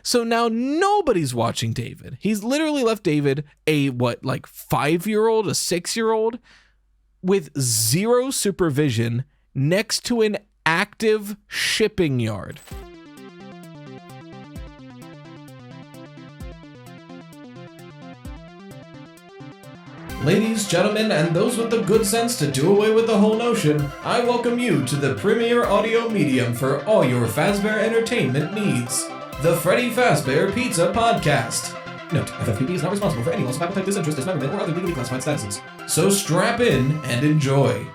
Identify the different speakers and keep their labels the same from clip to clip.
Speaker 1: So now nobody's watching David. He's literally left David, a 5-year-old, a 6-year-old, with zero supervision next to an active shipping yard.
Speaker 2: Ladies, gentlemen, and those with the good sense to do away with the whole notion, I welcome you to the premier audio medium for all your Fazbear entertainment needs. The Freddy Fazbear Pizza Podcast. Note, FFPP is not responsible for any loss of appetite, disinterest, dismemberment, or other legally classified statuses. So strap in and enjoy.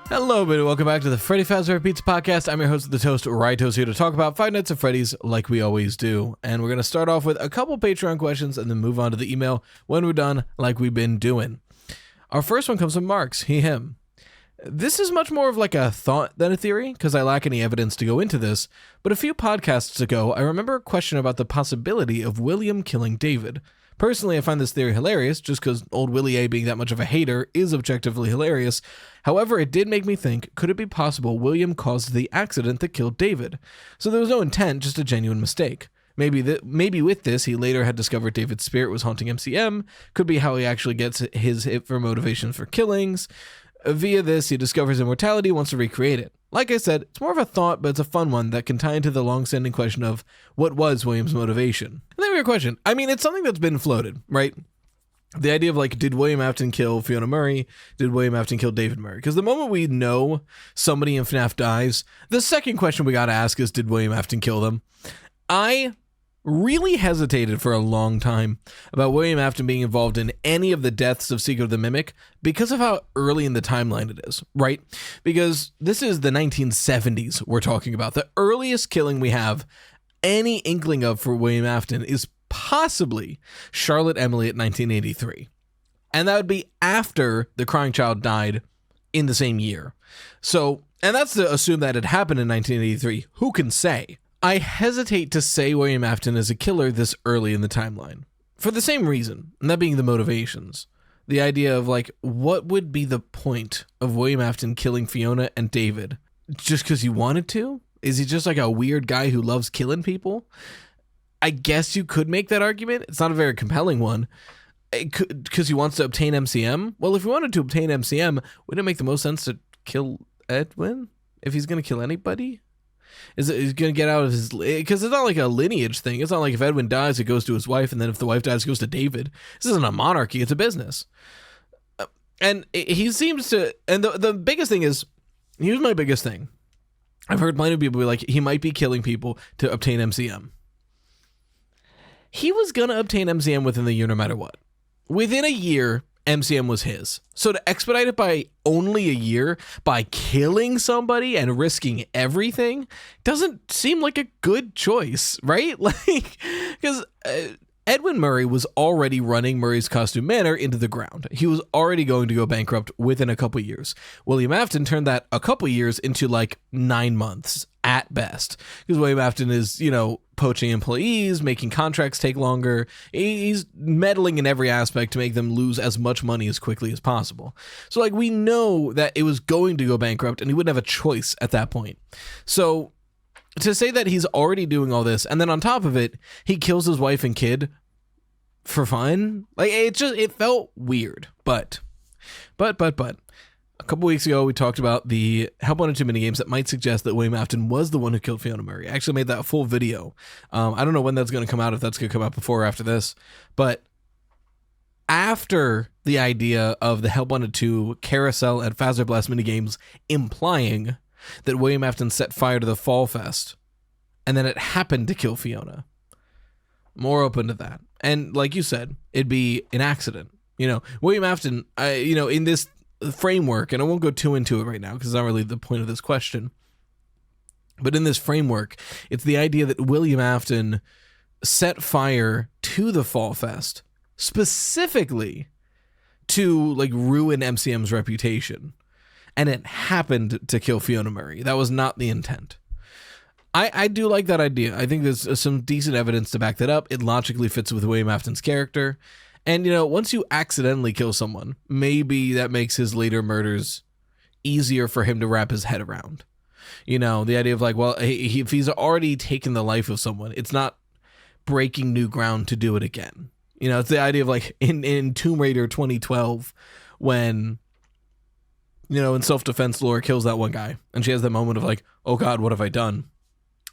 Speaker 1: Hello, everybody. Welcome back to the Freddy Fazbear Pizza Podcast. I'm your host of the Toast, Rytos, here to talk about Five Nights at Freddy's like we always do. And we're going to start off with a couple Patreon questions and then move on to the email when we're done, like we've been doing. Our first one comes from Marks, him. This is much more of like a thought than a theory, because I lack any evidence to go into this, but a few podcasts ago, I remember a question about the possibility of William killing David. Personally, I find this theory hilarious, just because old Willie A being that much of a hater is objectively hilarious. However, it did make me think, could it be possible William caused the accident that killed David? So there was no intent, just a genuine mistake. Maybe with this, he later had discovered David's spirit was haunting MCM. Could be how he actually gets his hit for motivation for killings. Via this, he discovers immortality, wants to recreate it. Like I said, it's more of a thought, but it's a fun one that can tie into the long-standing question of what was William's motivation. And then we have a question. I mean, it's something that's been floated, right? The idea of did William Afton kill Fiona Murray? Did William Afton kill David Murray? Because the moment we know somebody in FNAF dies, the second question we got to ask is, did William Afton kill them? I really hesitated for a long time about William Afton being involved in any of the deaths of Secret of the Mimic because of how early in the timeline it is, right? Because this is the 1970s we're talking about. The earliest killing we have any inkling of for William Afton is possibly Charlotte Emily at 1983. And that would be after the crying child died in the same year. So, and that's to assume that it happened in 1983. Who can say? I hesitate to say William Afton is a killer this early in the timeline. For the same reason, and that being the motivations. The idea of what would be the point of William Afton killing Fiona and David? Just because he wanted to? Is he just a weird guy who loves killing people? I guess you could make that argument. It's not a very compelling one. Because he wants to obtain MCM? Well, if he wanted to obtain MCM, wouldn't it make the most sense to kill Edwin? If he's going to kill anybody? Is he's going to get out of his... Because it's not like a lineage thing. It's not like if Edwin dies, it goes to his wife, and then if the wife dies, it goes to David. This isn't a monarchy. It's a business. And he seems to... And the biggest thing is... Here's my biggest thing. I've heard plenty of people be like, he might be killing people to obtain MCM. He was going to obtain MCM within the year no matter what. Within a year, MCM was his. So to expedite it by only a year, by killing somebody and risking everything, doesn't seem like a good choice, right? Because Edwin Murray was already running Murray's Costume Manor into the ground. He was already going to go bankrupt within a couple years. William Afton turned that a couple years into 9 months at best. Because William Afton is, poaching employees, making contracts take longer. He's meddling in every aspect to make them lose as much money as quickly as possible. So we know that it was going to go bankrupt and he wouldn't have a choice at that point. So to say that he's already doing all this and then on top of it, he kills his wife and kid for fun, it felt weird. But a couple weeks ago, we talked about the Help Wanted 2 minigames that might suggest that William Afton was the one who killed Fiona Murray. I actually made that full video. I don't know when that's going to come out, if that's going to come out before or after this. But after the idea of the Help Wanted 2 Carousel and Fazbear Blast minigames implying that William Afton set fire to the Fall Fest, and then it happened to kill Fiona. More open to that. And like you said, it'd be an accident. William Afton, in this framework, and I won't go too into it right now because it's not really the point of this question, but in this framework, it's the idea that William Afton set fire to the Fall Fest specifically to ruin MCM's reputation, and it happened to kill Fiona Murray. That was not the intent. I do like that idea. I think there's some decent evidence to back that up. It logically fits with William Afton's character. And, once you accidentally kill someone, maybe that makes his later murders easier for him to wrap his head around. The idea of if he's already taken the life of someone, it's not breaking new ground to do it again. You know, it's the idea of like in Tomb Raider 2012 when, you know, in self-defense, Laura kills that one guy and she has that moment of like, oh God, what have I done?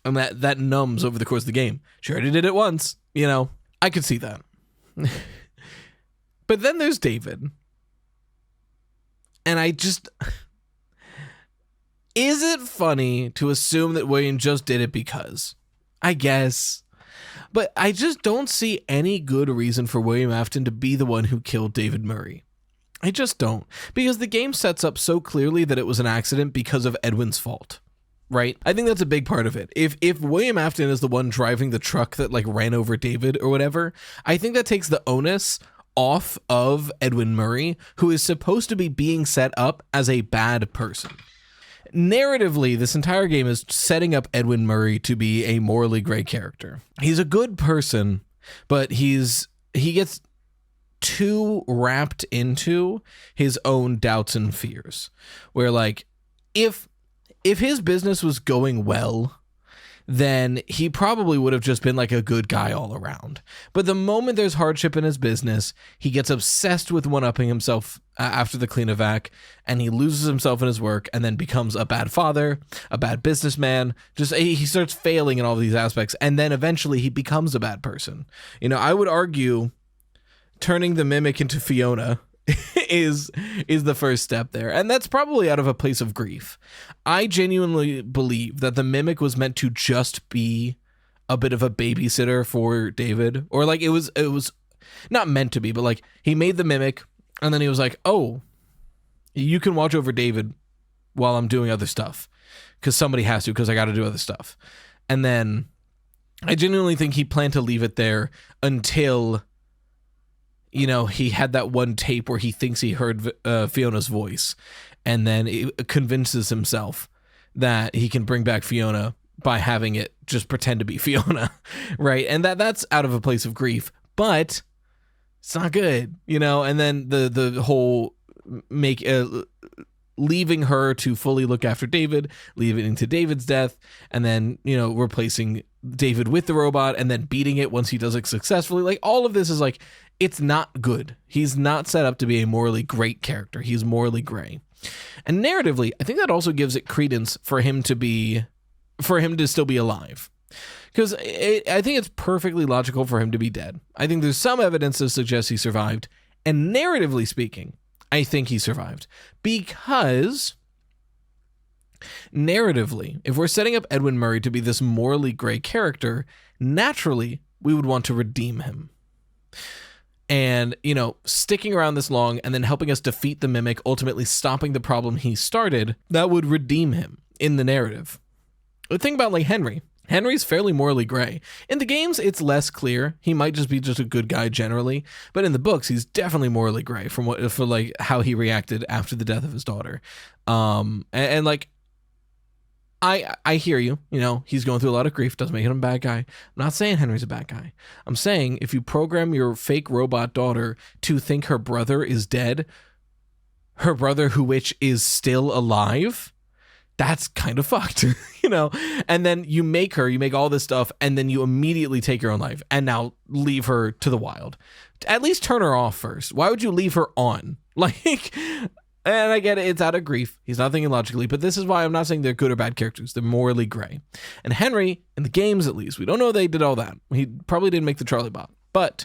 Speaker 1: And that numbs over the course of the game. She already did it once, you know, I could see that. But then there's David. And I just... Is it funny to assume that William just did it because? I guess. But I just don't see any good reason for William Afton to be the one who killed David Murray. I just don't. Because the game sets up so clearly that it was an accident because of Edwin's fault. Right? I think that's a big part of it. If William Afton is the one driving the truck that like ran over David or whatever, I think that takes the onus off of Edwin Murray, who is supposed to be being set up as a bad person. Narratively, this entire game is setting up Edwin Murray to be a morally gray character. He's a good person, but he gets too wrapped into his own doubts and fears. Where like, if his business was going well, then he probably would have just been like a good guy all around. But the moment there's hardship in his business, he gets obsessed with one-upping himself after the clean-evac, and he loses himself in his work and then becomes a bad father, a bad businessman. Just he starts failing in all these aspects, and then eventually he becomes a bad person. You know, I would argue turning the mimic into Fiona is the first step there, and that's probably out of a place of grief. I genuinely believe that the mimic was meant to just be a bit of a babysitter for David, or like it was not meant to be, but like he made the mimic and then he was like, oh, you can watch over David while I'm doing other stuff because somebody has to, because I got to do other stuff. And then I genuinely think he planned to leave it there until, you know, he had that one tape where he thinks he heard Fiona's voice, and then it convinces himself that he can bring back Fiona by having it just pretend to be Fiona, right? And that's out of a place of grief, but it's not good, you know? And then the whole leaving her to fully look after David, leaving to David's death, and then, you know, replacing David with the robot and then beating it once he does it successfully. Like, all of this is like, it's not good. He's not set up to be a morally great character. He's morally gray. And narratively, I think that also gives it credence for him to still be alive. Because I think it's perfectly logical for him to be dead. I think there's some evidence to suggest he survived. And narratively speaking, I think he survived. Because narratively, if we're setting up Edwin Murray to be this morally gray character, naturally, we would want to redeem him. And, you know, sticking around this long and then helping us defeat the mimic, ultimately stopping the problem he started, that would redeem him in the narrative. But think about like Henry. Henry's fairly morally gray. In the games, it's less clear. He might just be just a good guy generally, but in the books, he's definitely morally gray for like how he reacted after the death of his daughter. And like, I hear you. You know, he's going through a lot of grief. Doesn't make him a bad guy. I'm not saying Henry's a bad guy. I'm saying if you program your fake robot daughter to think her brother is dead, her brother which is still alive, that's kind of fucked, you know? And then you make all this stuff, and then you immediately take your own life and now leave her to the wild. At least turn her off first. Why would you leave her on? Like... And I get it, it's out of grief. He's not thinking logically, but this is why I'm not saying they're good or bad characters. They're morally gray. And Henry, in the games at least, we don't know they did all that. He probably didn't make the Charlie bot, but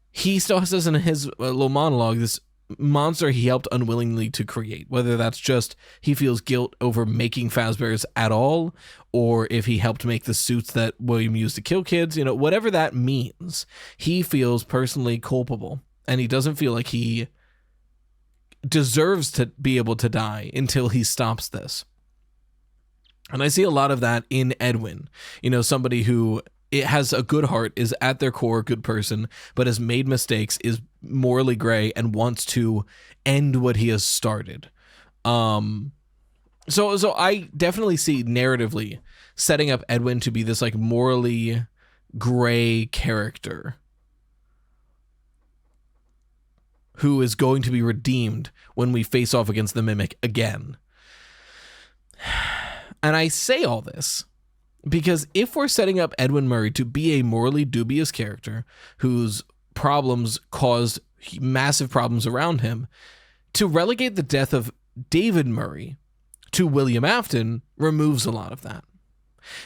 Speaker 1: he still says in his little monologue, this monster he helped unwillingly to create, whether that's just he feels guilt over making Fazbears at all, or if he helped make the suits that William used to kill kids, you know, whatever that means, he feels personally culpable, and he doesn't feel like he deserves to be able to die until he stops this. And I see a lot of that in Edwin, you know, somebody who it has a good heart, is at their core a good person, but has made mistakes, is morally gray, and wants to end what he has started. So I definitely see narratively setting up Edwin to be this like morally gray character who is going to be redeemed when we face off against the mimic again. And I say all this Because if we're setting up Edwin Murray to be a morally dubious character whose problems caused massive problems around him, to relegate the death of David Murray to William Afton removes a lot of that.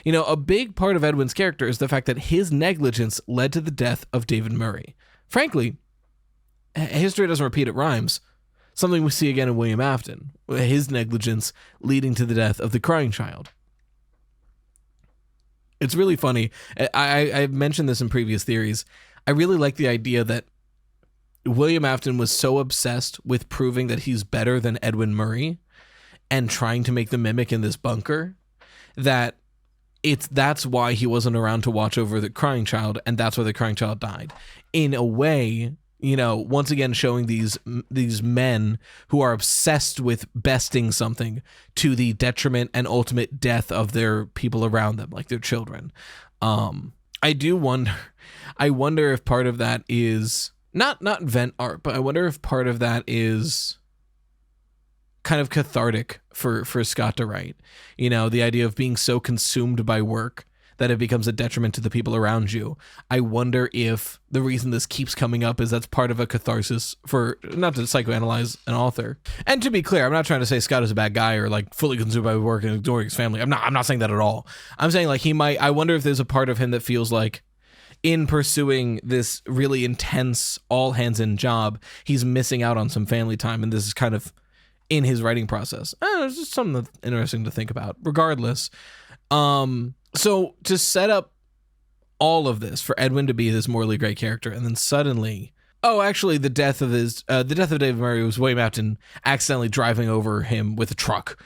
Speaker 1: You know, a big part of Edwin's character is the fact that his negligence led to the death of David Murray. Frankly, history doesn't repeat, it rhymes. Something we see again in William Afton, his negligence leading to the death of the crying child. It's really funny. I've mentioned this in previous theories. I really like the idea that William Afton was so obsessed with proving that he's better than Edwin Murray and trying to make the mimic in this bunker that that's why he wasn't around to watch over the crying child, and that's why the crying child died. In a way, you know, once again showing these men who are obsessed with besting something to the detriment and ultimate death of their people around them, like their children. I wonder if part of that is not vent art, but I wonder if part of that is kind of cathartic for Scott to write. You know, the idea of being so consumed by work that it becomes a detriment to the people around you. I wonder if the reason this keeps coming up is that's part of a catharsis for, not to psychoanalyze an author. And to be clear, I'm not trying to say Scott is a bad guy or like fully consumed by work and ignoring his family. I'm not saying that at all. I'm saying like I wonder if there's a part of him that feels like in pursuing this really intense all hands in job, he's missing out on some family time. And this is kind of in his writing process. It's just something that's interesting to think about. Regardless, so to set up all of this for Edwin to be this morally great character, and then suddenly, the death of David Murray was William Afton accidentally driving over him with a truck.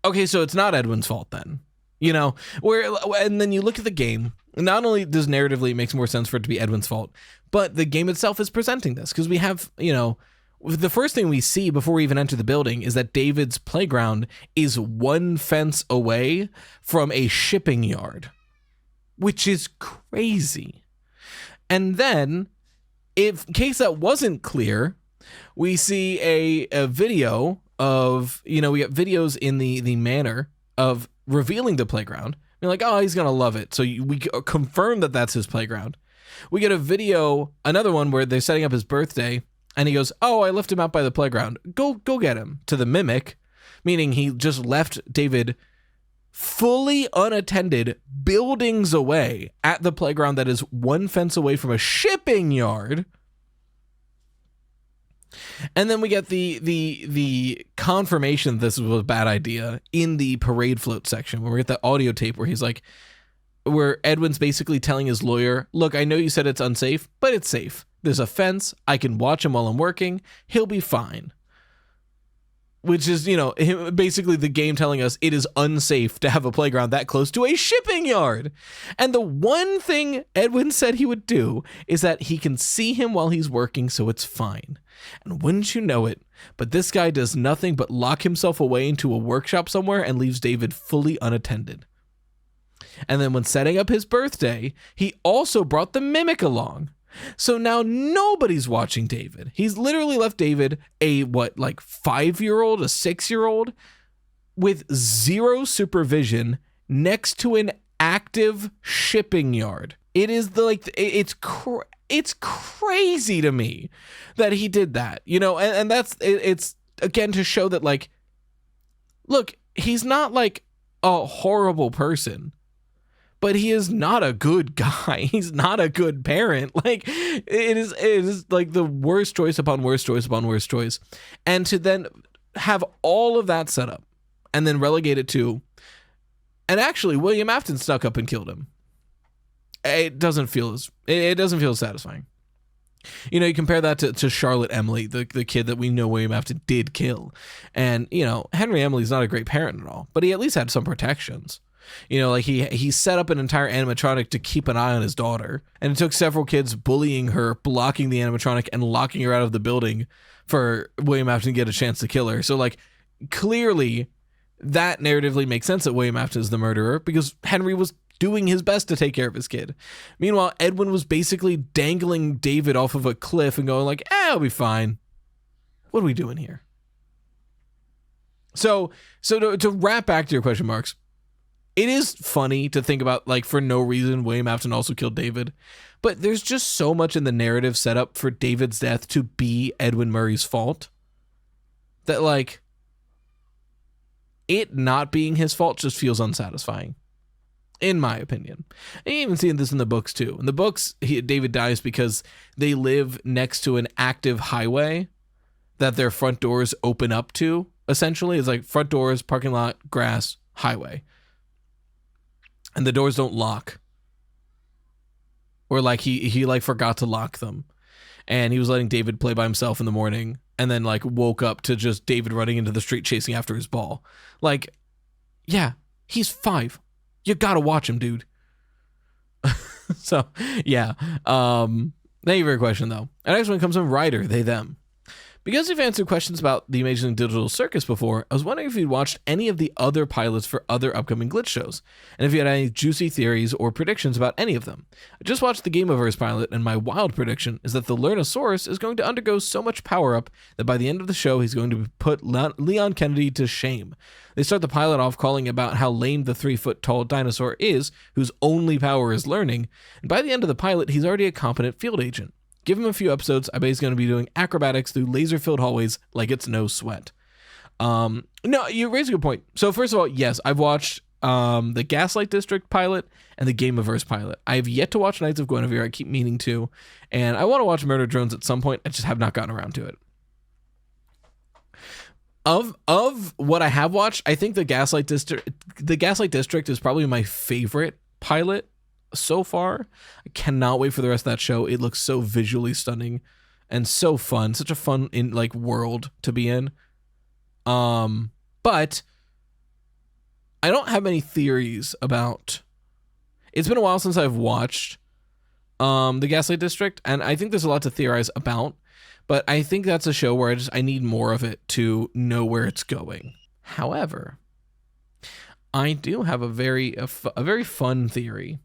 Speaker 1: Okay, so it's not Edwin's fault then, you know. And then you look at the game. Not only does narratively it makes more sense for it to be Edwin's fault, but the game itself is presenting this because we have, you know. The first thing we see before we even enter the building is that David's playground is one fence away from a shipping yard, which is crazy. And then, in case that wasn't clear, we see a video of, you know, we got videos in the manner of revealing the playground. You're like, oh, he's going to love it. So we confirm that that's his playground. We get a video, another one where they're setting up his birthday. And he goes, oh, I left him out by the playground. Go get him. To the mimic, meaning he just left David fully unattended buildings away at the playground that is one fence away from a shipping yard. And then we get the confirmation this was a bad idea in the parade float section, where we get the audio tape where he's like, where Edwin's basically telling his lawyer, look, I know you said it's unsafe, but it's safe. There's a fence. I can watch him while I'm working. He'll be fine. Which is, you know, basically the game telling us it is unsafe to have a playground that close to a shipping yard. And the one thing Edwin said he would do is that he can see him while he's working, so it's fine. And wouldn't you know it, but this guy does nothing but lock himself away into a workshop somewhere and leaves David fully unattended. And then when setting up his birthday, he also brought the mimic along. So now nobody's watching David. He's literally left David a 5-year-old, a 6-year-old with zero supervision next to an active shipping yard. It is it's crazy to me that he did that, you know, and that's it's again to show that like, look, he's not like a horrible person. But he is not a good guy. He's not a good parent. Like it is like the worst choice upon worst choice upon worst choice. And to then have all of that set up and then relegate it to, and actually William Afton stuck up and killed him. It doesn't feel satisfying. You know, you compare that to Charlotte Emily, the kid that we know William Afton did kill. And, you know, Henry Emily's not a great parent at all, but he at least had some protections. You know, like he set up an entire animatronic to keep an eye on his daughter, and it took several kids bullying her, blocking the animatronic, and locking her out of the building for William Afton to get a chance to kill her. So, like, clearly that narratively makes sense that William Afton is the murderer because Henry was doing his best to take care of his kid. Meanwhile, Edwin was basically dangling David off of a cliff and going like, I'll be fine. What are we doing here? So to wrap back to your question marks, it is funny to think about, like, for no reason, William Afton also killed David. But there's just so much in the narrative set up for David's death to be Edwin Murray's fault that, like, it not being his fault just feels unsatisfying, in my opinion. And you even see this in the books, too. In the books, David dies because they live next to an active highway that their front doors open up to, essentially. It's like front doors, parking lot, grass, highway. And the doors don't lock. Or like he like forgot to lock them. And he was letting David play by himself in the morning and then like woke up to just David running into the street chasing after his ball. Like, yeah, he's 5. You gotta watch him, dude. So, yeah. Thank you for your question, though. Our next one comes from Ryder, they, them. Because you've answered questions about the Amazing Digital Circus before, I was wondering if you'd watched any of the other pilots for other upcoming glitch shows, and if you had any juicy theories or predictions about any of them. I just watched the Gameoverse pilot, and my wild prediction is that the Lernosaurus is going to undergo so much power-up that by the end of the show, he's going to put Leon Kennedy to shame. They start the pilot off calling about how lame the 3-foot-tall dinosaur is, whose only power is learning, and by the end of the pilot, he's already a competent field agent. Give him a few episodes, I bet he's going to be doing acrobatics through laser-filled hallways like it's no sweat. No, you raise a good point. So first of all, yes, I've watched the Gaslight District pilot and the Gameoverse pilot. I have yet to watch Knights of Guinevere. I keep meaning to. And I want to watch Murder Drones at some point. I just have not gotten around to it. Of what I have watched, I think the Gaslight District is probably my favorite pilot so far. I cannot wait for the rest of that show. It looks so visually stunning and so fun. Such a fun world to be in. But I don't have many theories about. It's been a while since I've watched the Gaslight District, and I think there's a lot to theorize about. But I think that's a show where I need more of it to know where it's going. However, I do have a very fun theory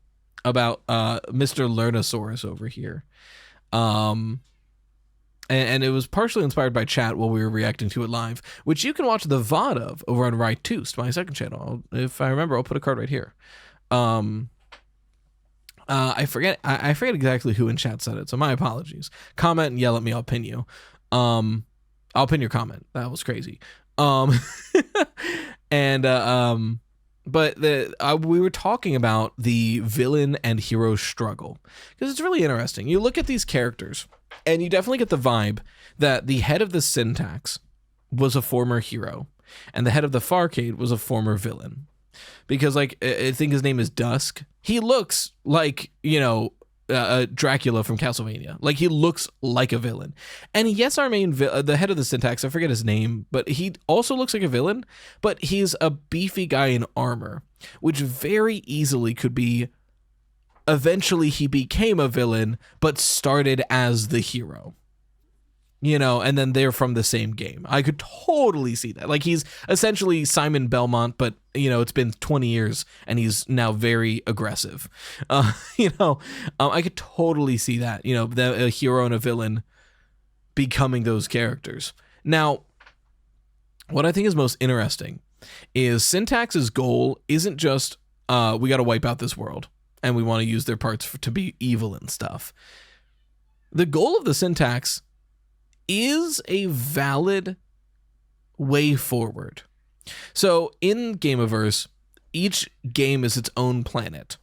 Speaker 1: about Mr. Lernosaurus over here. And it was partially inspired by chat while we were reacting to it live, which you can watch the VOD of over on Right Toost, my second channel. If I remember, I'll put a card right here. I forget exactly who in chat said it, so my apologies. Comment and yell at me, I'll pin you. I'll pin your comment. That was crazy. But we were talking about the villain and hero struggle because it's really interesting. You look at these characters and you definitely get the vibe that the head of the Syntax was a former hero and the head of the Farcade was a former villain, because like I think his name is Dusk. He looks like, Dracula from Castlevania. Like, he looks like a villain. And yes, our main the head of the Syntax, I forget his name, but he also looks like a villain, but he's a beefy guy in armor, which very easily could be eventually he became a villain but started as the hero. And then they're from the same game. I could totally see that. Like, he's essentially Simon Belmont, but, it's been 20 years and he's now very aggressive. I could totally see that, a hero and a villain becoming those characters. Now, what I think is most interesting is Syntax's goal isn't just, we got to wipe out this world and we want to use their parts to be evil and stuff. The goal of the Syntax is a valid way forward. So in Gameoverse, each game is its own planet.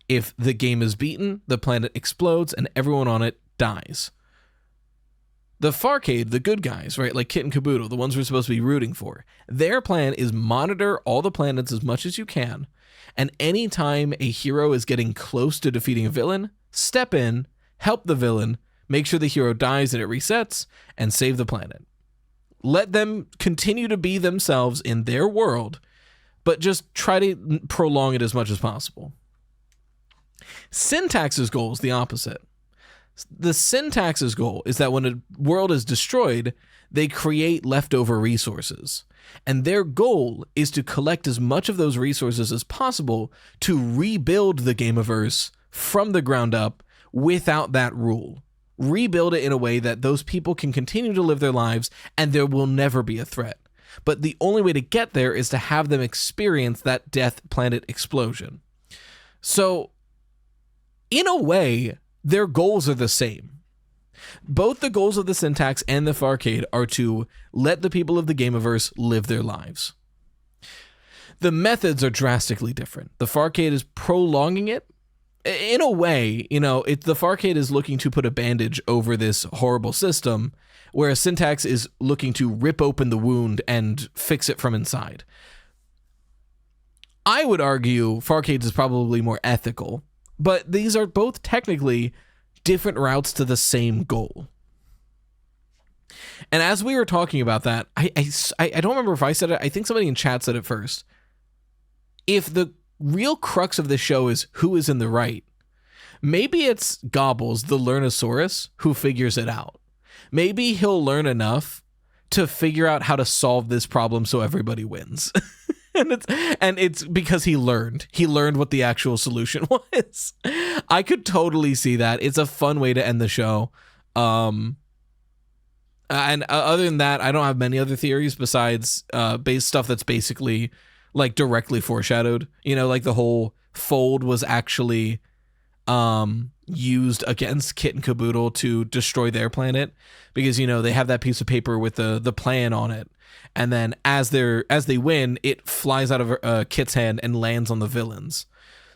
Speaker 1: If the game is beaten, the planet explodes and everyone on it dies. The Farcade, the good guys, right, like Kit and Kaboodle, the ones we're supposed to be rooting for, their plan is monitor all the planets as much as you can, and anytime a hero is getting close to defeating a villain, step in, help the villain, make sure the hero dies and it resets, and save the planet. Let them continue to be themselves in their world, but just try to prolong it as much as possible. Syntax's goal is the opposite. The Syntax's goal is that when a world is destroyed, they create leftover resources. And their goal is to collect as much of those resources as possible to rebuild the Gameoverse from the ground up without that rule. Rebuild it in a way that those people can continue to live their lives and there will never be a threat. but the only way to get there is to have them experience that Death Planet explosion. So, in a way, their goals are the same. Both the goals of the Syntax and the Farcade are to let the people of the Gameoverse live their lives. The methods are drastically different. The Farcade is prolonging it. In a way, the Farcade is looking to put a bandage over this horrible system, whereas Syntax is looking to rip open the wound and fix it from inside. I would argue Farcade is probably more ethical, but these are both technically different routes to the same goal. And as we were talking about that, I don't remember if I said it. I think somebody in chat said it first. If the real crux of the show is who is in the right, maybe it's Gobbles, the Learnosaurus, who figures it out. Maybe he'll learn enough to figure out how to solve this problem so everybody wins. and it's because he learned what the actual solution was. I could totally see that. It's a fun way to end the show. And other than that, I don't have many other theories besides base stuff that's basically like directly foreshadowed. Like the whole fold was actually used against Kit and Caboodle to destroy their planet, because they have that piece of paper with the plan on it, and then as they win, it flies out of Kit's hand and lands on the villains.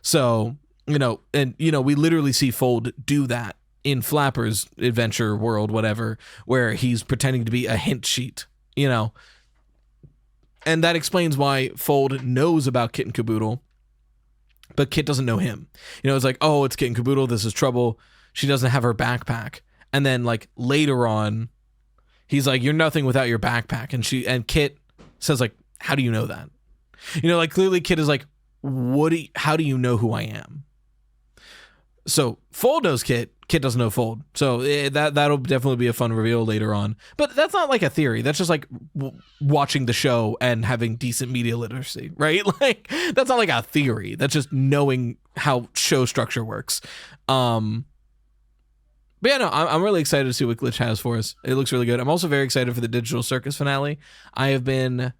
Speaker 1: So we literally see Fold do that in Flapper's adventure world, whatever, where he's pretending to be a hint sheet, and that explains why Fold knows about Kit and Caboodle, but Kit doesn't know him. It's like, oh, it's Kit and Caboodle, this is trouble. She doesn't have her backpack. And then like later on, he's like, you're nothing without your backpack. And Kit says like, how do you know that? Like clearly Kit is like, how do you know who I am? So Fold knows Kit. Kit doesn't know Fold. So that'll definitely be a fun reveal later on. But that's not like a theory. That's just like watching the show and having decent media literacy, right? Like that's not like a theory. That's just knowing how show structure works. But yeah, no, I'm really excited to see what Glitch has for us. It looks really good. I'm also very excited for the Digital Circus finale. I haven't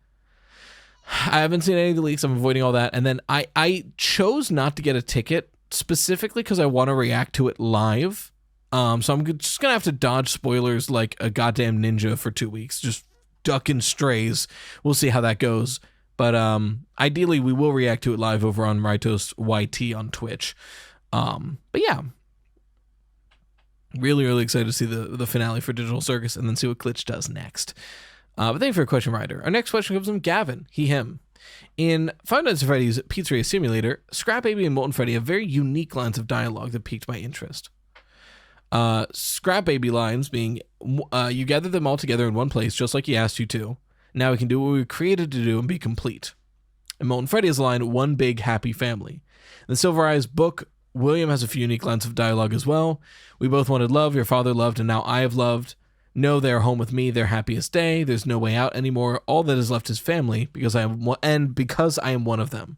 Speaker 1: seen any of the leaks. I'm avoiding all that. And then I chose not to get a ticket specifically because I want to react to it live. So I'm just going to have to dodge spoilers like a goddamn ninja for 2 weeks. Just ducking strays. We'll see how that goes. But ideally, we will react to it live over on Rytos YT on Twitch. But yeah. Really, really excited to see the finale for Digital Circus and then see what Glitch does next. But thank you for your question, Ryder. Our next question comes from Gavin, him. In Five Nights at Freddy's Pizzeria Simulator, Scrap Baby and Molten Freddy have very unique lines of dialogue that piqued my interest. Scrap Baby lines being, you gather them all together in one place just like he asked you to. Now we can do what we were created to do and be complete. And Molten Freddy's line, one big happy family. In the Silver Eyes book, William has a few unique lines of dialogue as well. We both wanted love, your father loved, and now I have loved. No, they are home with me, their happiest day. There's no way out anymore. All that is left is family, because I am one of them.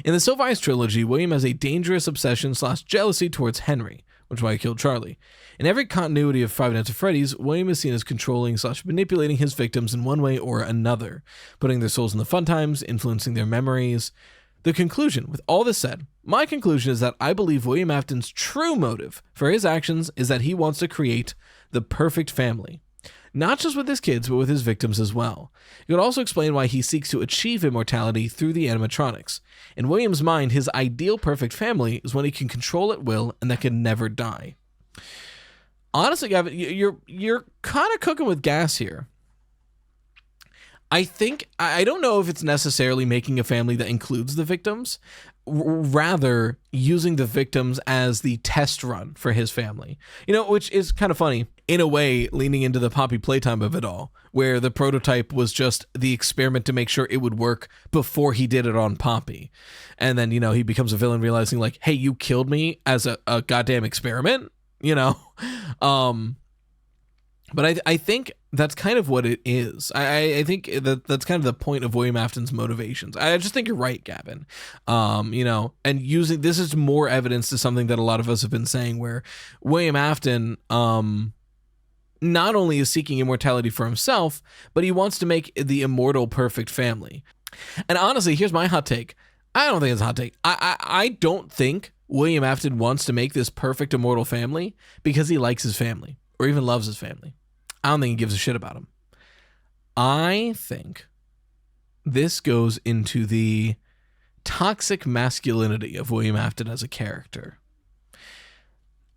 Speaker 1: In the Silver Eyes trilogy, William has a dangerous obsession / jealousy towards Henry, which is why he killed Charlie. In every continuity of Five Nights at Freddy's, William is seen as controlling / manipulating his victims in one way or another, putting their souls in the fun times, influencing their memories. The conclusion, with all this said, my conclusion is that I believe William Afton's true motive for his actions is that he wants to create the perfect family. Not just with his kids, but with his victims as well. It would also explain why he seeks to achieve immortality through the animatronics. In William's mind, his ideal perfect family is one he can control at will and that can never die. Honestly, Gavin, you're kind of cooking with gas here. I don't know if it's necessarily making a family that includes the victims, rather using the victims as the test run for his family, which is kind of funny in a way, leaning into the Poppy playtime of it all, where the prototype was just the experiment to make sure it would work before he did it on Poppy. And then, he becomes a villain realizing like, hey, you killed me as a goddamn experiment, But I think that's kind of what it is. I think that's kind of the point of William Afton's motivations. I just think you're right, Gavin. And using this is more evidence to something that a lot of us have been saying, where William Afton not only is seeking immortality for himself, but he wants to make the immortal perfect family. And honestly, here's my hot take. I don't think it's a hot take. I don't think William Afton wants to make this perfect immortal family because he likes his family or even loves his family. I don't think he gives a shit about him. I think this goes into the toxic masculinity of William Afton as a character.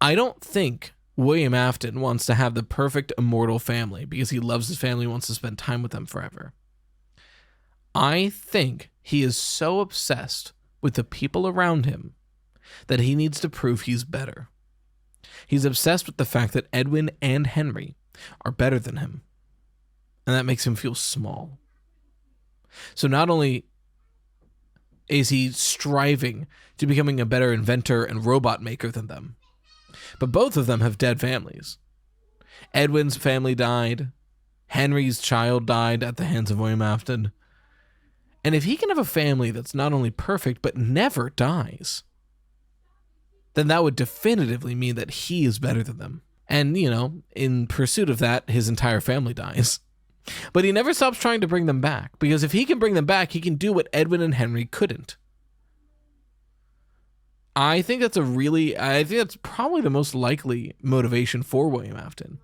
Speaker 1: I don't think William Afton wants to have the perfect immortal family because he loves his family and wants to spend time with them forever. I think he is so obsessed with the people around him that he needs to prove he's better. He's obsessed with the fact that Edwin and Henry are better than him, and that makes him feel small. So not only is he striving to becoming a better inventor and robot maker than them, but both of them have dead families. Edwin's family died. Henry's child died at the hands of William Afton. And if he can have a family that's not only perfect, but never dies, then that would definitively mean that he is better than them. And, in pursuit of that, his entire family dies. But he never stops trying to bring them back, because if he can bring them back, he can do what Edwin and Henry couldn't. I think that's probably the most likely motivation for William Afton.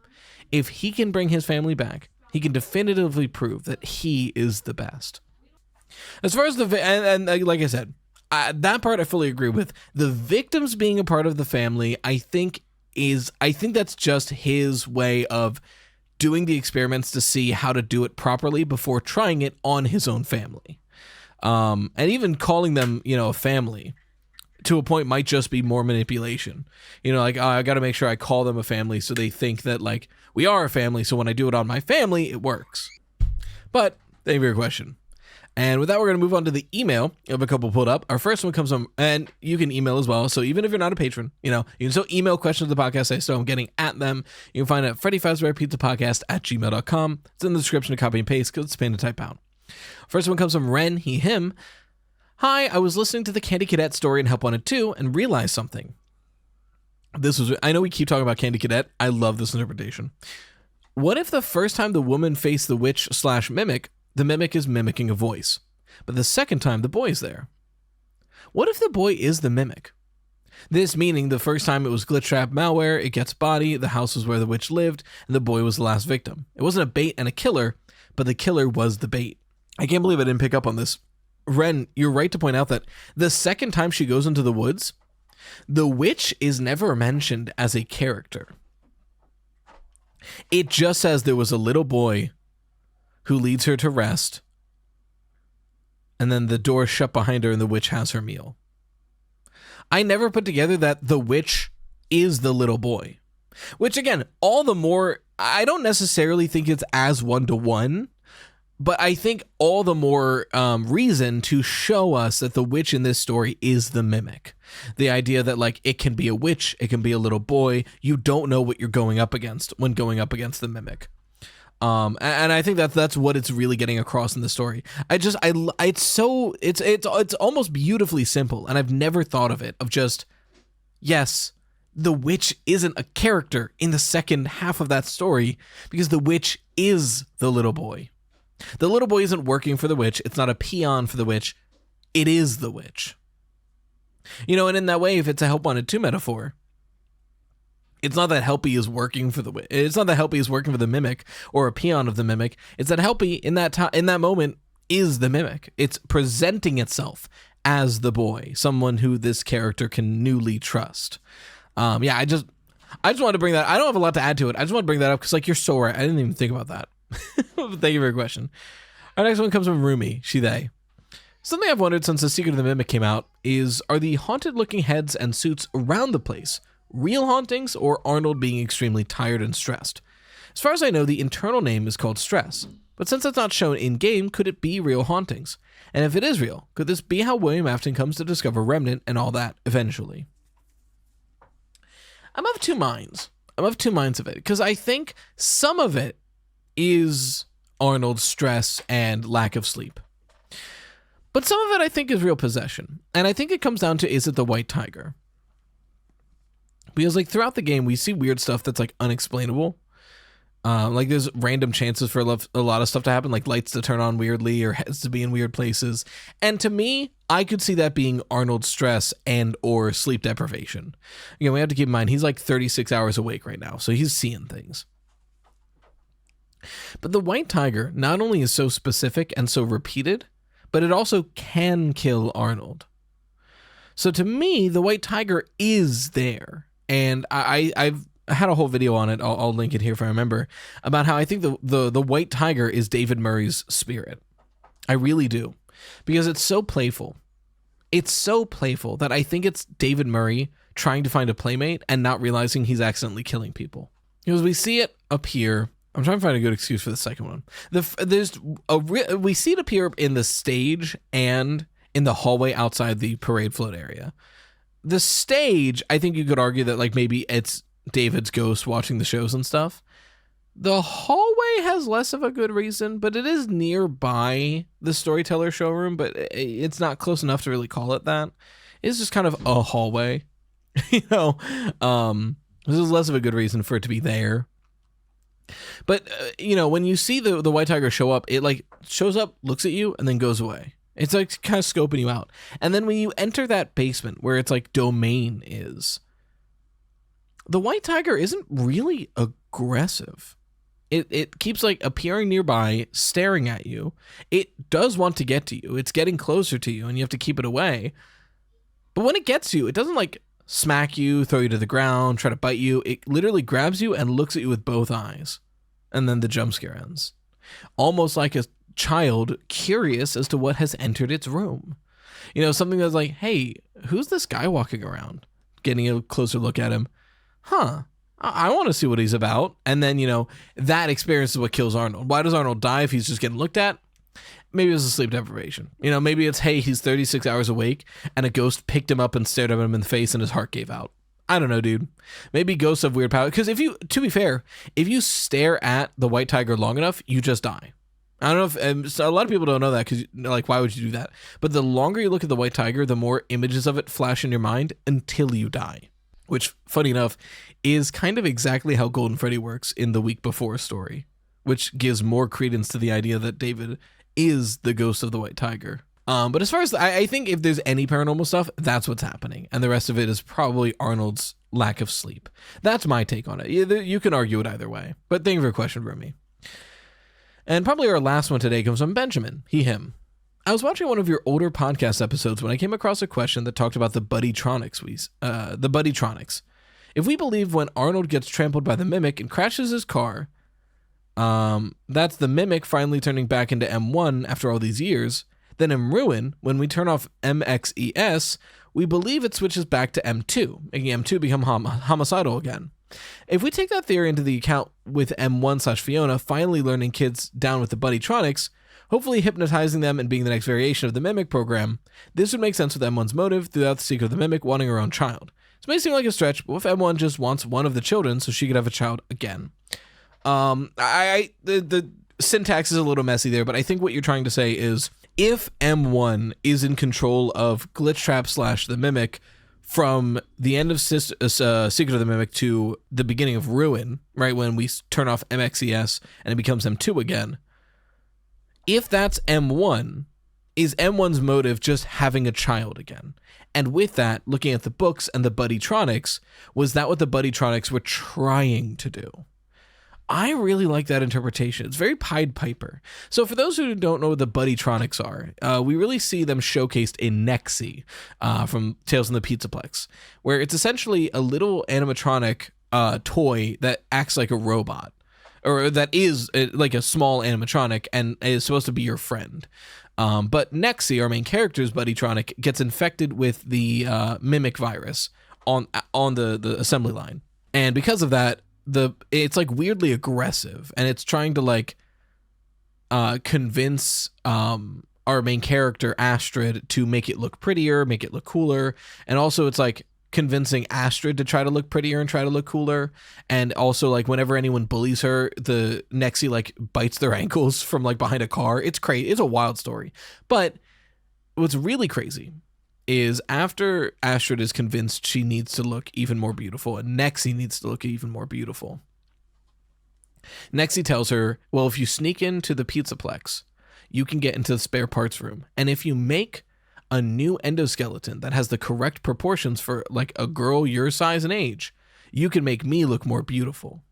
Speaker 1: If he can bring his family back, he can definitively prove that he is the best. As far as and like I said, that part I fully agree with. The victims being a part of the family, I think that's just his way of doing the experiments to see how to do it properly before trying it on his own family. And even calling them, a family to a point might just be more manipulation. I got to make sure I call them a family so they think that we are a family. So when I do it on my family, it works. But thank you for your question. And with that, we're going to move on to the email. I have a couple pulled up. Our first one comes from, and you can email as well. So even if you're not a patron, you can still email questions to the podcast. I still am getting at them. You can find it at Freddy Fazbear Pizza Podcast at gmail.com. It's in the description to copy and paste because it's a pain to type out. First one comes from Ren, he, him. Hi, I was listening to the Candy Cadet story in Help Wanted 2 and realized something. I know we keep talking about Candy Cadet. I love this interpretation. What if the first time the woman faced the witch/mimic, the mimic is mimicking a voice, but the second time the boy is there? What if the boy is the mimic? This meaning the first time it was glitch trap malware, it gets body, the house was where the witch lived, and the boy was the last victim. It wasn't a bait and a killer, but the killer was the bait. I can't believe I didn't pick up on this. Ren, you're right to point out that the second time she goes into the woods, the witch is never mentioned as a character. It just says there was a little boy who leads her to rest, and then the door shut behind her and the witch has her meal. I never put together that the witch is the little boy, which again, all the more, I don't necessarily think it's as one-to-one, but I think all the more reason to show us that the witch in this story is the mimic. The idea that it can be a witch, it can be a little boy. You don't know what you're going up against when going up against the mimic. And I think that's what it's really getting across in the story. It's almost beautifully simple, and I've never thought of it of just, yes, the witch isn't a character in the second half of that story because the witch is the little boy. The little boy isn't working for the witch. It's not a peon for the witch. It is the witch. And in that way, if it's a Help Wanted 2 metaphor, it's not that Helpy is working for the witch. It's not that Helpy is working for the mimic or a peon of the mimic. It's that Helpy in that moment is the mimic. It's presenting itself as the boy, someone who this character can newly trust. I just wanted to bring that. I don't have a lot to add to it. I just want to bring that up because you're so right. I didn't even think about that. Thank you for your question. Our next one comes from Rumi, she, they. Something I've wondered since The Secret of the Mimic came out is, are the haunted-looking heads and suits around the place real hauntings or Arnold being extremely tired and stressed? As far as I know, the internal name is called stress, but since it's not shown in-game, could it be real hauntings? And if it is real, could this be how William Afton comes to discover Remnant and all that eventually? I'm of two minds of it, because I think some of it is Arnold's stress and lack of sleep. But some of it I think is real possession. And I think it comes down to, is it the white tiger? Because throughout the game, we see weird stuff that's unexplainable. Like there's random chances for a lot of stuff to happen, like lights to turn on weirdly or heads to be in weird places. And to me, I could see that being Arnold's stress and or sleep deprivation. Again, we have to keep in mind, he's like 36 hours awake right now, so he's seeing things. But the white tiger not only is so specific and so repeated, but it also can kill Arnold. So to me, the white tiger is there. And I've had a whole video on it. I'll link it here if I remember, about how I think the white tiger is David Murray's spirit. I really do. Because it's so playful. It's so playful that I think it's David Murray trying to find a playmate and not realizing he's accidentally killing people. Because we see it appear. I'm trying to find a good excuse for the second one. We see it appear in the stage and in the hallway outside the parade float area. The stage, I think you could argue that like maybe it's David's ghost watching the shows and stuff. The hallway has less of a good reason, but it is nearby the storyteller showroom, but it's not close enough to really call it that. It's just kind of a hallway, this is less of a good reason for it to be there. But, when you see the white tiger show up, it like shows up, looks at you, and then goes away. It's like kind of scoping you out. And then when you enter that basement where it's like domain is, the white tiger isn't really aggressive. It keeps like appearing nearby, staring at you. It does want to get to you. It's getting closer to you and you have to keep it away. But when it gets you, it doesn't like smack you, throw you to the ground, try to bite you. It literally grabs you and looks at you with both eyes. And then the jump scare ends. Almost like a child curious as to what has entered its room. Something that's like, hey, who's this guy walking around? Getting a closer look at him. I want to see what he's about. And then, that experience is what kills Arnold. Why does Arnold die if he's just getting looked at? Maybe it was a sleep deprivation. Maybe it's, hey, he's 36 hours awake and a ghost picked him up and stared at him in the face and his heart gave out. I don't know, dude. Maybe ghosts have weird power. Because to be fair, if you stare at the white tiger long enough, you just die. I don't know if a lot of people don't know that because, like, why would you do that? But the longer you look at the white tiger, the more images of it flash in your mind until you die. Which, funny enough, is kind of exactly how Golden Freddy works in the Week Before story, which gives more credence to the idea that David is the ghost of the white tiger. But as far as I think if there's any paranormal stuff, that's what's happening. And the rest of it is probably Arnold's lack of sleep. That's my take on it. You can argue it either way. But thank you for your question, Rumi. And probably our last one today comes from Benjamin, him. I was watching one of your older podcast episodes when I came across a question that talked about the BuddyTronics. The BuddyTronics. If we believe when Arnold gets trampled by the Mimic and crashes his car, that's the Mimic finally turning back into M1 after all these years, then in Ruin, when we turn off MXES, we believe it switches back to M2, making M2 become homicidal again. If we take that theory into the account with M1/Fiona finally learning kids down with the BuddyTronics, hopefully hypnotizing them and being the next variation of the Mimic program, this would make sense with M1's motive throughout the secret of the Mimic wanting her own child. This may seem like a stretch, but what if M1 just wants one of the children so she could have a child again? The syntax is a little messy there, but I think what you're trying to say is if M1 is in control of Glitchtrap / the Mimic from the end of Secret of the Mimic to the beginning of Ruin, right, when we turn off MXES and it becomes M2 again, if that's M1, is M1's motive just having a child again? And with that, looking at the books and the BuddyTronics, was that what the BuddyTronics were trying to do? I really like that interpretation. It's very Pied Piper. So for those who don't know what the BuddyTronics are, we really see them showcased in Nexi from Tales from the Pizzaplex, where it's essentially a little animatronic toy that acts like a robot, or that is like a small animatronic and is supposed to be your friend. But Nexi, our main character's BuddyTronic, gets infected with the Mimic virus on the assembly line. And because of that, it's like weirdly aggressive, and it's trying to like convince our main character Astrid to make it look prettier, make it look cooler, and also it's like convincing Astrid to try to look prettier and try to look cooler. And also like whenever anyone bullies her, the Nexi like bites their ankles from like behind a car. It's crazy. It's a wild story. But what's really crazy is after Astrid is convinced she needs to look even more beautiful and Nexi needs to look even more beautiful, Nexie tells her, well, if you sneak into the Pizzaplex, you can get into the spare parts room. And if you make a new endoskeleton that has the correct proportions for like a girl your size and age, you can make me look more beautiful.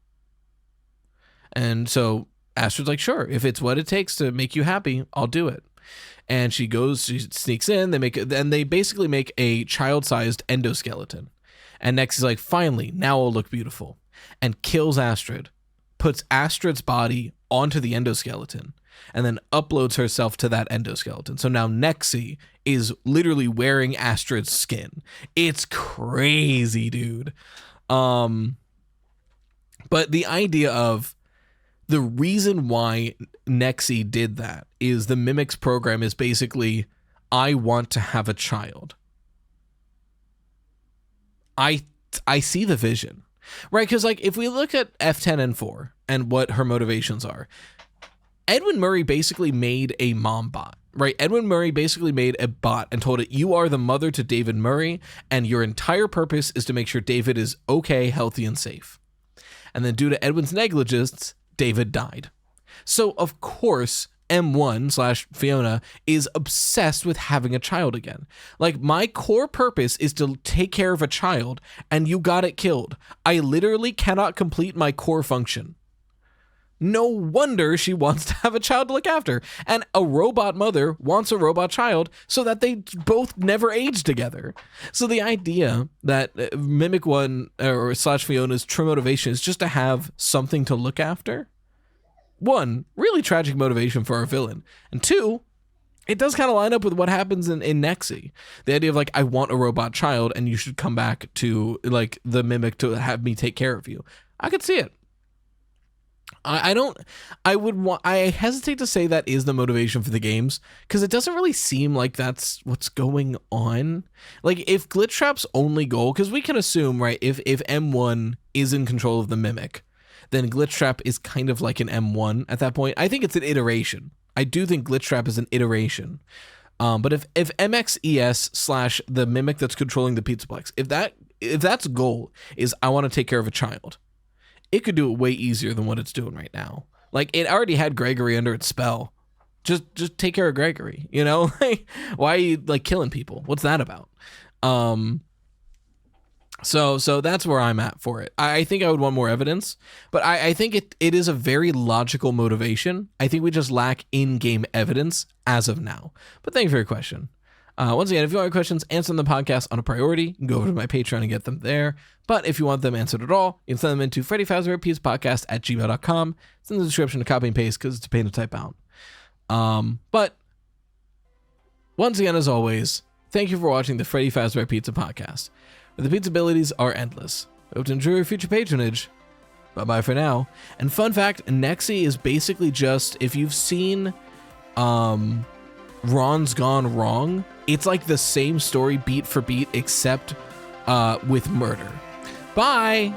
Speaker 1: And so Astrid's like, sure, if it's what it takes to make you happy, I'll do it. And she sneaks in, they basically make a child-sized endoskeleton. And Nexie's like, finally, now I'll look beautiful. And kills Astrid, puts Astrid's body onto the endoskeleton, and then uploads herself to that endoskeleton. So now Nexie is literally wearing Astrid's skin. It's crazy, dude. But the idea of the reason why Nexie did that is the Mimics program is basically, I want to have a child. I see the vision, right? Because like if we look at F10 and 4 and what her motivations are, Edwin Murray basically made a mom bot, right? Edwin Murray basically made a bot and told it, you are the mother to David Murray, and your entire purpose is to make sure David is okay, healthy, and safe. And then due to Edwin's negligence, David died. So of course, M1/Fiona is obsessed with having a child again. Like, my core purpose is to take care of a child, and you got it killed. I literally cannot complete my core function. No wonder she wants to have a child to look after. And a robot mother wants a robot child so that they both never age together. So the idea that Mimic 1 or /Fiona's true motivation is just to have something to look after. 1, really tragic motivation for our villain. And 2, it does kind of line up with what happens in Nexie. The idea of like, I want a robot child and you should come back to like the Mimic to have me take care of you. I could see it. I hesitate to say that is the motivation for the games, because it doesn't really seem like that's what's going on. Like, if Glitchtrap's only goal, because we can assume, right, if M1 is in control of the Mimic, then Glitchtrap is kind of like an M1 at that point. I think it's an iteration. I do think Glitchtrap is an iteration. But if MXES / the Mimic that's controlling the Pizzaplex, if that's goal is I want to take care of a child, it could do it way easier than what it's doing right now. Like, it already had Gregory under its spell. Just take care of Gregory, you know? Like, why are you like killing people? What's that about? So that's where I'm at for it. I think I would want more evidence, but I think it is a very logical motivation. I think we just lack in-game evidence as of now. But thank you for your question. Once again, if you want your questions answered on the podcast on a priority, you can go over to my Patreon and get them there. But if you want them answered at all, you can send them into Freddy Fazbear Pizza Podcast at gmail.com. It's in the description to copy and paste because it's a pain to type out. But once again, as always, thank you for watching the Freddy Fazbear Pizza Podcast, where the pizza abilities are endless. I hope to enjoy your future patronage. Bye-bye for now. And fun fact, Nexie is basically just, if you've seen Ron's Gone Wrong, it's like the same story beat for beat except with murder. Bye!